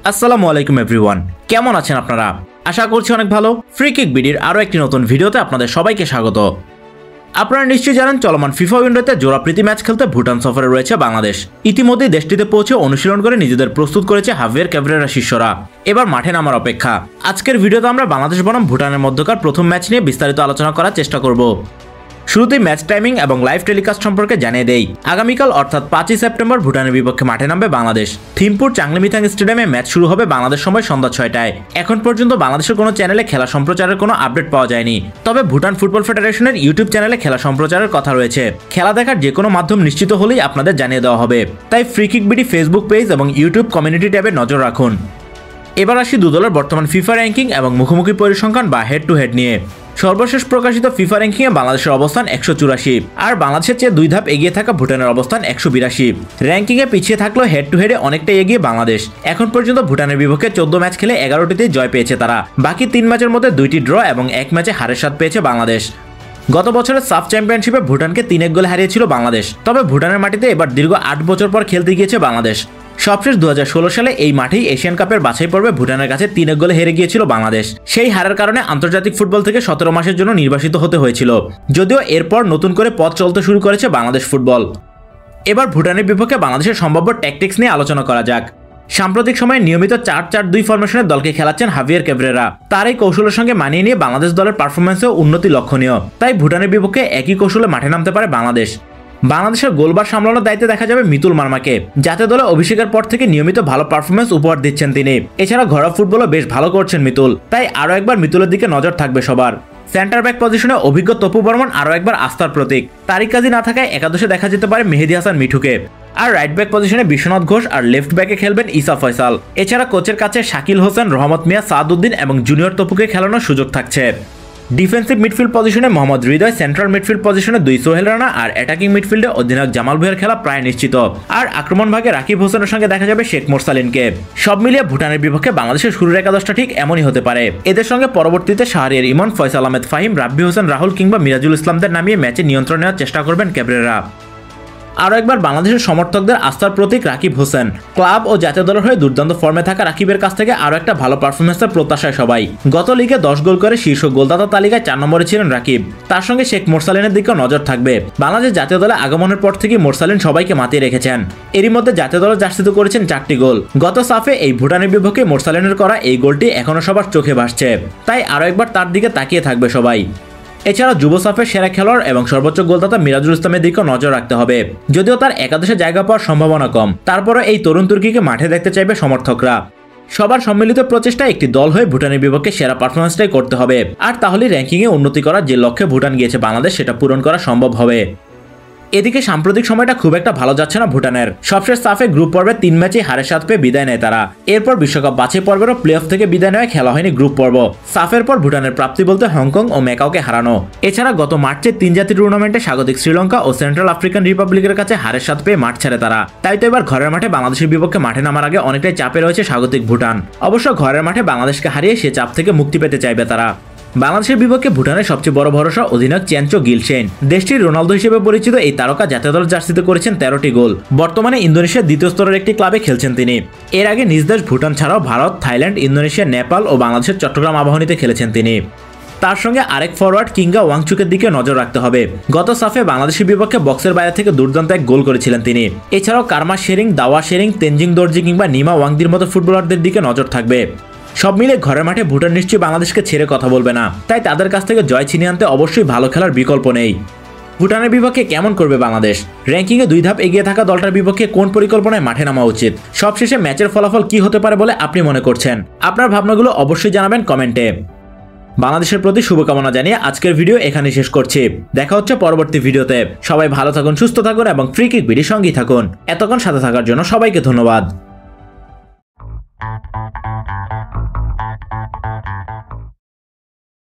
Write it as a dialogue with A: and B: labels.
A: আসসালামু আলাইকুম এভরিওয়ান, কেমন আছেন আপনারা? আশা করছি অনেক ভালো। ফ্রি কিক বিডির আরও একটি নতুন ভিডিওতে আপনাদের সবাইকে স্বাগত। আপনারা নিশ্চয়ই জানেন, চলমান ফিফা উইন্ডোতে জোড়া প্রীতি ম্যাচ খেলতে ভুটান সফরে রয়েছে বাংলাদেশ। ইতিমধ্যেই দেশটিতে পৌঁছে অনুশীলন করে নিজেদের প্রস্তুত করেছে হাভিয়ের ক্যাভরেরা শিষ্যরা। এবার মাঠে নামার অপেক্ষা। আজকের ভিডিওতে আমরা বাংলাদেশ বনাম ভুটানের মধ্যকার প্রথম ম্যাচ নিয়ে বিস্তারিত আলোচনা করার চেষ্টা করব। শুরুতেই ম্যাচ টাইমিং এবং লাইভ টেলিকাস্ট সম্পর্কে জানিয়ে দেই। আগামীকাল অর্থাৎ 5ই সেপ্টেম্বর ভুটানের বিপক্ষে মাঠে নামবে বাংলাদেশ। থিম্পুর চাংলিমিথাং স্টেডিয়ামে ম্যাচ শুরু হবে বাংলাদেশ সময় সন্ধ্যা 6টায়। এখন পর্যন্ত বাংলাদেশের কোনো চ্যানেলে খেলা সম্প্রচারের কোনো আপডেট পাওয়া যায়নি, তবে ভুটান ফুটবল ফেডারেশনের ইউটিউব চ্যানেলে খেলা সম্প্রচারের কথা রয়েছে। খেলা দেখার যে কোনো মাধ্যম নিশ্চিত হলেই আপনাদের জানিয়ে দেওয়া হবে, তাই free kick BD Facebook page এবং ইউটিউব কমিউনিটি ট্যাবে নজর রাখুন। এবার আসি দু দলের বর্তমান ফিফা র্যাঙ্কিং এবং মুখোমুখি পরিসংখ্যান বা হেড টু হেড নিয়ে। সর্বশেষ প্রকাশিত ফিফা র্যাঙ্কিংয়ে বাংলাদেশের অবস্থান 184, আর বাংলাদেশের চেয়ে 2 ধাপ এগিয়ে থাকা ভুটানের অবস্থান 182। র্যাঙ্কিংয়ে পিছিয়ে থাকলেও হেড টু হেডে অনেকটা এগিয়ে বাংলাদেশ। এখন পর্যন্ত ভুটানের বিপক্ষে 14 ম্যাচ খেলে 11টিতেই জয় পেয়েছে তারা। বাকি 3 ম্যাচের মধ্যে 2টি ড্র এবং 1 ম্যাচে হারের স্বাদ পেয়েছে বাংলাদেশ। গত বছরের সাফ চ্যাম্পিয়নশিপে ভুটানকে 3-1 গোলে হারিয়েছিল বাংলাদেশ, তবে ভুটানের মাটিতে এবার দীর্ঘ 8 বছর পর খেলতে গিয়েছে বাংলাদেশ। সবশেষ 2016 সালে এই মাঠেই এশিয়ান কাপের বাছাই পর্বে ভুটানের কাছে 3-1 গোলে হেরে গিয়েছিল বাংলাদেশ। সেই হারের কারণে আন্তর্জাতিক ফুটবল থেকে 17 মাসের জন্য নির্বাসিত হতে হয়েছিল, যদিও এরপর নতুন করে পথ চলতে শুরু করেছে বাংলাদেশ ফুটবল। এবার ভুটানের বিপক্ষে বাংলাদেশের সম্ভাব্য ট্যাকটিক্স নিয়ে আলোচনা করা যাক। সাম্প্রতিক সময়ে নিয়মিত 4-4-2 ফরমেশনের দলকে খেলাচ্ছেন হাভিয়ের ক্যাভরেরা। তার এই কৌশলের সঙ্গে মানিয়ে নিয়ে বাংলাদেশ দলের পারফরমেন্সেও উন্নতি লক্ষণীয়, তাই ভুটানের বিপক্ষে একই কৌশলে মাঠে নামতে পারে বাংলাদেশ। বাংলাদেশের গোলবার সামলানোর দায়িত্বে দেখা যাবে মিতুল মার্মাকে। জাতীয় দলে অভিষেকের পর থেকে নিয়মিত ভালো পারফরমেন্স উপহার দিচ্ছেন তিনি। এছাড়া ঘরোয়া ফুটবলও বেশ ভালো করছেন মিতুল, তাই আরও একবার মিতুলের দিকে নজর থাকবে সবার। সেন্টার ব্যাক পজিশনে অভিজ্ঞ তপু বর্মন আরও একবার আস্থার প্রতীক। তারিক কাজী না থাকায় একাদশে দেখা যেতে পারে মেহেদী হাসান মিঠুকে। আর রাইট ব্যাক পজিশনে বিশ্বনাথ ঘোষ আর লেফট ব্যাকে খেলবেন ইসা ফয়সাল। এছাড়া কোচের কাছে শাকিল হোসেন, রহমত মিয়া, সাদউদ্দিন এবং জুনিয়র তপুকে খেলানোর সুযোগ থাকছে। ডিফেন্সিভ মিডফিল্ড পজিশনে মোহাম্মদ হৃদয়, সেন্ট্রাল মিডফিল্ড পজিশনে 2 সোহেল রানা আর অ্যাটাকিং মিডফিল্ডে অধিনায়ক জামাল ভুঁইয়ার খেলা প্রায় নিশ্চিত। আর আক্রমণ ভাগে রাকিব হোসেনের সঙ্গে দেখা যাবে শেখ মোরসালিনকে। সব মিলিয়ে ভুটানের বিপক্ষে বাংলাদেশের শুরুর একাদশটা ঠিক এমনই হতে পারে। এদের সঙ্গে পরবর্তীতে শাহরিয়ার ইমন, ফয়সাল আহমেদ ফাহিম, রাব্বি হোসেন রাহুল কিংবা মিরাজুল ইসলামদের নামিয়ে ম্যাচে নিয়ন্ত্রণ নেওয়ার চেষ্টা করবেন ক্যাভরেরা। আরও একবার বাংলাদেশের সমর্থকদের আস্থার প্রতীক রাকিব হোসেন। ক্লাব ও জাতীয় দলের হয়ে দুর্দান্ত ফর্মে থাকা রাকিবের কাছ থেকে আরও একটা ভালো পারফরমেন্সের প্রত্যাশায় সবাই। গত লিগে 10 গোল করে শীর্ষ গোলদাতা তালিকায় 4 নম্বরে ছিলেন রাকিব। তার সঙ্গে শেখ মোরসালিনের দিকেও নজর থাকবে। বাংলাদেশ জাতীয় দলে আগমনের পর থেকে মোরসালিন সবাইকে মাতিয়ে রেখেছেন। এরই মধ্যে জাতীয় দলের জার্সিতে করেছেন 4টি গোল। গত সাফে এই ভুটানের বিপক্ষে মোরসালিনের করা এই গোলটি এখনও সবার চোখে ভাসছে, তাই আরও একবার তার দিকে তাকিয়ে থাকবে সবাই। এছাড়া যুব সাফের সেরা খেলোয়াড় এবং সর্বোচ্চ গোলদাতা মিরাজুল ইসলামের দিকেও নজর রাখতে হবে। যদিও তার একাদশে জায়গা পাওয়ার সম্ভাবনা কম, তারপরে এই তরুণ তুর্কিকে মাঠে দেখতে চাইবে সমর্থকরা। সবার সম্মিলিত প্রচেষ্টায় একটি দল হয়ে ভুটানের বিপক্ষে সেরা পারফরমেন্সটাই করতে হবে, আর তাহলে র্যাঙ্কিংয়ে উন্নতি করার যে লক্ষ্যে ভুটান গিয়েছে বাংলাদেশ, সেটা পূরণ করা সম্ভব হবে। এদিকে সাম্প্রতিক সময়টা খুব একটা ভালো যাচ্ছে না ভুটানের। সবশেষ সাফে গ্রুপ পর্বে 3 ম্যাচে হারের স্বাদ পেয়ে বিদায় নেয় তারা। এরপর বিশ্বকাপ বাছাই পর্বেরও প্লে অফ থেকে বিদায় নেওয়ায় খেলা হয়নি গ্রুপ পর্ব। সাফের পর ভুটানের প্রাপ্তি বলতে হংকং ও ম্যাকাওকে হারানো। এছাড়া গত মার্চে 3 জাতি টুর্নামেন্টে স্বাগতিক শ্রীলঙ্কা ও সেন্ট্রাল আফ্রিকান রিপাবলিকের কাছে হারের স্বাদ পেয়ে মাঠ ছাড়ে তারা। তাই তো এবার ঘরের মাঠে বাংলাদেশের বিপক্ষে মাঠে নামার আগে অনেকটাই চাপে রয়েছে স্বাগতিক ভুটান। অবশ্য ঘরের মাঠে বাংলাদেশকে হারিয়ে সে চাপ থেকে মুক্তি পেতে চাইবে তারা। বাংলাদেশের বিপক্ষে ভুটানের সবচেয়ে বড় ভরসা অধিনায়ক চ্যাঞ্চো গিলশেন। দেশটির রোনালদো হিসেবে পরিচিত এই তারকা জাতীয় দল জার্সিতে করেছেন 13টি গোল। বর্তমানে ইন্দোনেশিয়ার দ্বিতীয় স্তরের একটি ক্লাবে খেলছেন তিনি। এর আগে নিজ দেশ ভুটান ছাড়াও ভারত, থাইল্যান্ড, ইন্দোনেশিয়া, নেপাল ও বাংলাদেশের চট্টগ্রাম আবাহনীতে খেলেছেন তিনি। তার সঙ্গে আরেক ফরওয়ার্ড কিংগা ওয়াংচুকের দিকে নজর রাখতে হবে। গত সাফে বাংলাদেশের বিপক্ষে বক্সের বাইরে থেকে দুর্দান্ত এক গোল করেছিলেন তিনি। এছাড়াও কারমা শেরিং, দাওয়া শেরিং, তেনজিং দর্জি কিংবা নিমা ওয়াংদির মতো ফুটবলারদের দিকে নজর থাকবে। সব মিলে ঘরের মাঠে ভুটান নিশ্চয়ই বাংলাদেশকে ছেড়ে কথা বলবে না, তাই তাদের কাছ থেকে জয় ছিনিয়ে আনতে অবশ্যই ভালো খেলার বিকল্প নেই। ভুটানের বিপক্ষে কেমন করবে বাংলাদেশ? র্যাঙ্কিংয়ে 2 ধাপ এগিয়ে থাকা দলটার বিপক্ষে কোন পরিকল্পনায় মাঠে নামা উচিত? সবশেষে ম্যাচের ফলাফল কি হতে পারে বলে আপনি মনে করছেন? আপনার ভাবনাগুলো অবশ্যই জানাবেন কমেন্টে। বাংলাদেশের প্রতি শুভকামনা জানিয়ে আজকের ভিডিও এখানে শেষ করছি। দেখা হচ্ছে পরবর্তী ভিডিওতে। সবাই ভালো থাকুন, সুস্থ থাকুন এবং ফ্রি কিক বিডির সঙ্গেই থাকুন। এতক্ষণ সাথে থাকার জন্য সবাইকে ধন্যবাদ।